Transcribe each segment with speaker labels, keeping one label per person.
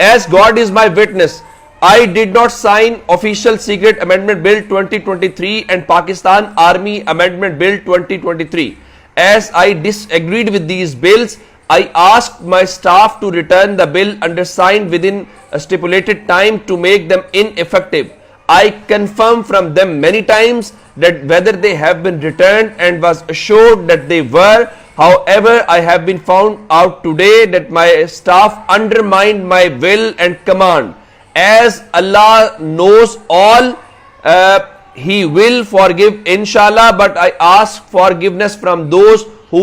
Speaker 1: as God is my witness, I did not sign official secret amendment bill 2023 and Pakistan Army Amendment Bill 2023. As I disagreed with these bills, I asked my staff to return the bill undersigned within a stipulated time to make them ineffective. I confirmed from them many times that whether they have been returned and was assured that they were. However, I have been found out today that my staff undermined my will and command. As Allah knows all, He will forgive inshallah, but I ask forgiveness from those who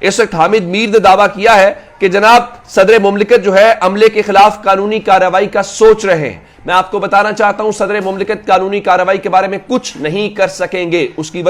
Speaker 1: اس وقت حامد میر نے دعویٰ کیا ہے کہ جناب صدر مملکت جو ہے عملے کے خلاف قانونی کارروائی کا سوچ رہے ہیں. میں آپ کو بتانا چاہتا ہوں صدر مملکت قانونی کارروائی کے بارے میں کچھ نہیں کر سکیں گے. اس کی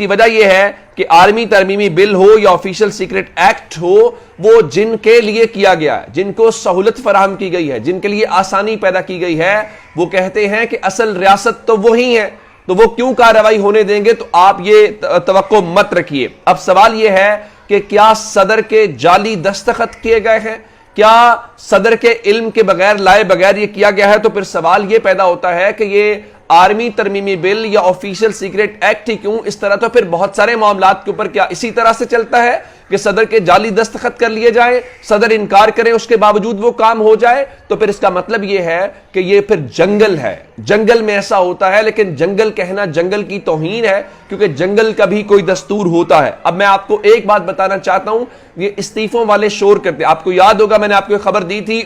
Speaker 1: وجہ یہ ہے کہ آرمی ترمیمی بل ہو یا آفیشل سیکرٹ ایکٹ ہو، وہ جن کے لیے کیا گیا ہے، جن کو سہولت فراہم کی گئی ہے، جن کے لیے آسانی پیدا کی گئی ہے، وہ کہتے ہیں کہ اصل ریاست تو وہی ہے، تو وہ کیوں کارروائی ہونے دیں گے؟ تو آپ یہ توقع مت رکھیے. اب سوال یہ ہے کہ کیا صدر کے جعلی دستخط کیے گئے ہیں؟ کیا صدر کے علم کے بغیر لائے بغیر یہ کیا گیا ہے؟ تو پھر سوال یہ پیدا ہوتا ہے کہ یہ آرمی ترمیمی بل یا آفیشل سیکرٹ ایکٹ ہی کیوں؟ اس طرح تو پھر بہت سارے معاملات کے اوپر کیا اسی طرح سے چلتا ہے کہ صدر کے جعلی دستخط کر لیے جائیں، صدر انکار کریں، اس کے باوجود وہ کام ہو جائے؟ تو پھر اس کا مطلب یہ ہے کہ یہ پھر جنگل ہے. جنگل میں ایسا ہوتا ہے، لیکن جنگل کہنا جنگل کی توہین ہے، کیونکہ جنگل کا بھی کوئی دستور ہوتا ہے. اب میں آپ کو ایک بات بتانا چاہتا ہوں، یہ استعفوں والے شور کرتے ہیں. آپ کو یاد ہوگا میں نے آپ کو ایک خبر دی تھی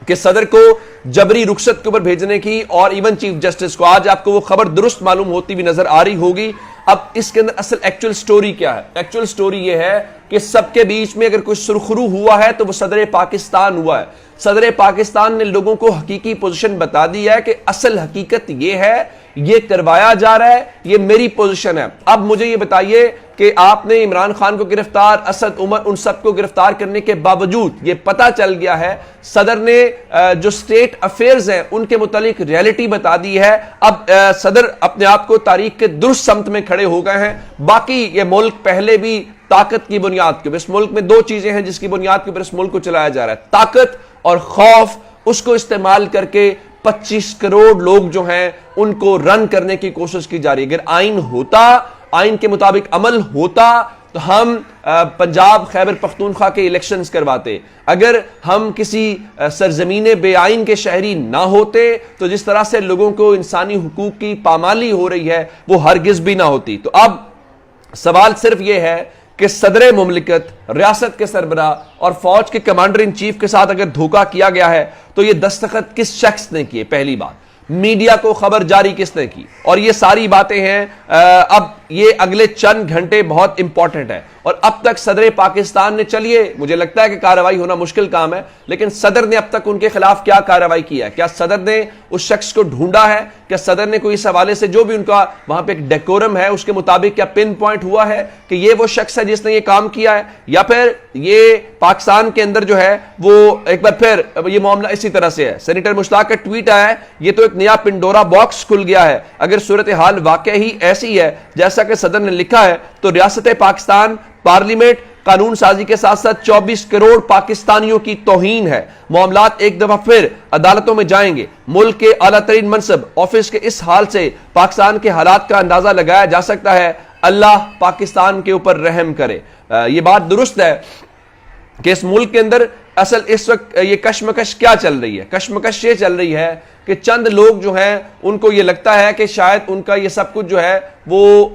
Speaker 1: کہ صدر کو جبری رخصت کے اوپر بھیجنے کی، اور ایون چیف جسٹس کو. آج آپ کو وہ خبر درست معلوم ہوتی بھی نظر آ رہی ہوگی. اب اس کے اندر اصل ایکچوئل سٹوری کیا ہے؟ ایکچوئل سٹوری یہ ہے کہ سب کے بیچ میں اگر کوئی سرخرو ہوا ہے تو وہ صدر پاکستان ہوا ہے. صدر پاکستان نے لوگوں کو حقیقی پوزیشن بتا دی ہے کہ اصل حقیقت یہ ہے، یہ کروایا جا رہا ہے، یہ میری پوزیشن ہے. اب مجھے یہ بتائیے کہ آپ نے عمران خان کو گرفتار، اسد عمر، ان سب کو گرفتار کرنے کے باوجود یہ پتا چل گیا ہے صدر نے جو سٹیٹ افیئرز ہیں ان کے متعلق ریالٹی بتا دی ہے. اب صدر اپنے آپ کو تاریخ کے درست سمت میں کھڑے ہو گئے ہیں. باقی یہ ملک پہلے بھی طاقت کی بنیاد کے اوپر، اس ملک میں دو چیزیں ہیں جس کی بنیاد کے اوپر اس ملک کو چلایا جا رہا ہے، طاقت اور خوف. اس کو استعمال کر کے 25 کروڑ لوگ جو ہیں ان کو رن کرنے کی کوشش کی جا رہی ہے. اگر آئین ہوتا، آئین کے مطابق عمل ہوتا تو ہم پنجاب خیبر پختونخوا کے الیکشنز کرواتے. اگر ہم کسی سرزمین بے آئین کے شہری نہ ہوتے تو جس طرح سے لوگوں کو انسانی حقوق کی پامالی ہو رہی ہے وہ ہرگز بھی نہ ہوتی. تو اب سوال صرف یہ ہے کہ صدر مملکت، ریاست کے سربراہ اور فوج کے کمانڈر ان چیف کے ساتھ اگر دھوکہ کیا گیا ہے تو یہ دستخط کس شخص نے کیے؟ پہلی بات، میڈیا کو خبر جاری کس نے کی؟ اور یہ ساری باتیں ہیں. اب یہ اگلے چند گھنٹے بہت امپورٹنٹ ہے، اور اب تک صدر پاکستان نے، چلیے مجھے لگتا ہے کہ کارروائی ہونا مشکل کام ہے، لیکن صدر نے اب تک ان کے خلاف کیا کارروائی کی ہے؟ کیا صدر نے اس شخص کو ڈھونڈا ہے؟ کیا صدر نے کوئی اس حوالے سے جو بھی ان کا وہاں پہ ایک ڈیکورم ہے اس کے مطابق کیا پن پوائنٹ ہوا ہے کہ یہ وہ شخص ہے جس نے یہ کام کیا ہے؟ یا پھر یہ پاکستان کے اندر جو ہے وہ ایک بار پھر یہ معاملہ اسی طرح سے ہے؟ سینیٹر مشتاق کا ٹویٹ آیا ہے، یہ تو ایک نیا پنڈورا باکس کھل گیا ہے. اگر صورتحال واقعی ایسی ہے جیسا کہ صدر نے لکھا ہے تو ریاست پاکستان، پارلیمنٹ، قانون سازی کے ساتھ ساتھ 24 کروڑ پاکستانیوں کی توہین ہے. معاملات ایک دفعہ پھر عدالتوں میں جائیں گے. ملک کے اعلیٰ ترین منصب آفس کے اس حال سے پاکستان کے حالات کا اندازہ لگایا جا سکتا ہے. اللہ پاکستان کے اوپر رحم کرے. یہ بات درست ہے کہ اس ملک کے اندر اصل اس وقت یہ کشمکش کیا چل رہی ہے؟ کشمکش یہ چل رہی ہے کہ چند لوگ جو ہیں ان کو یہ لگتا ہے کہ شاید ان کا یہ سب کچھ جو ہے وہ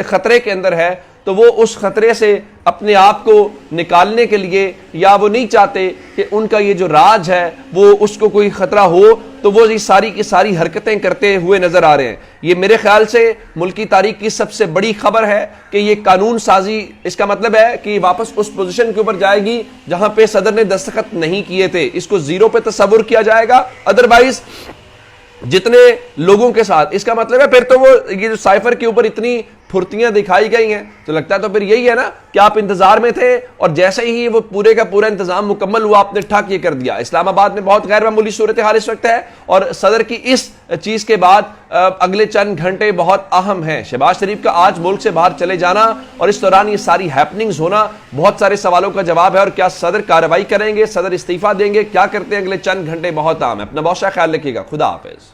Speaker 1: خطرے کے اندر ہے، تو وہ اس خطرے سے اپنے آپ کو نکالنے کے لیے، یا وہ نہیں چاہتے کہ ان کا یہ جو راج ہے وہ اس کو کوئی خطرہ ہو، تو وہ یہ ساری کی ساری حرکتیں کرتے ہوئے نظر آ رہے ہیں. یہ میرے خیال سے ملکی تاریخ کی سب سے بڑی خبر ہے کہ یہ قانون سازی، اس کا مطلب ہے کہ واپس اس پوزیشن کے اوپر جائے گی جہاں پہ صدر نے دستخط نہیں کیے تھے. اس کو زیرو پہ تصور کیا جائے گا. ادروائز جتنے لوگوں کے ساتھ، اس کا مطلب ہے پھر تو وہ یہ جو سائفر کے اوپر اتنی پھرتیاں دکھائی گئی ہیں تو لگتا ہے تو پھر یہی ہے نا کہ آپ انتظار میں تھے اور جیسے ہی وہ پورے کا پورا انتظام مکمل ہوا آپ نے ٹھاک یہ کر دیا. اسلام آباد میں بہت غیر معمولی صورتحال اس وقت ہے اور صدر کی اس چیز کے بعد اگلے چند گھنٹے بہت اہم ہیں. شہباز شریف کا آج ملک سے باہر چلے جانا اور اس دوران یہ ساری ہیپننگز ہونا بہت سارے سوالوں کا جواب ہے. اور کیا صدر کارروائی کریں گے، صدر استعفیٰ دیں گے، کیا کرتے ہیں اگلے چند گھنٹے بہت اہم ہے. اپنا بہت سا خیال رکھیے گا. خدا حافظ.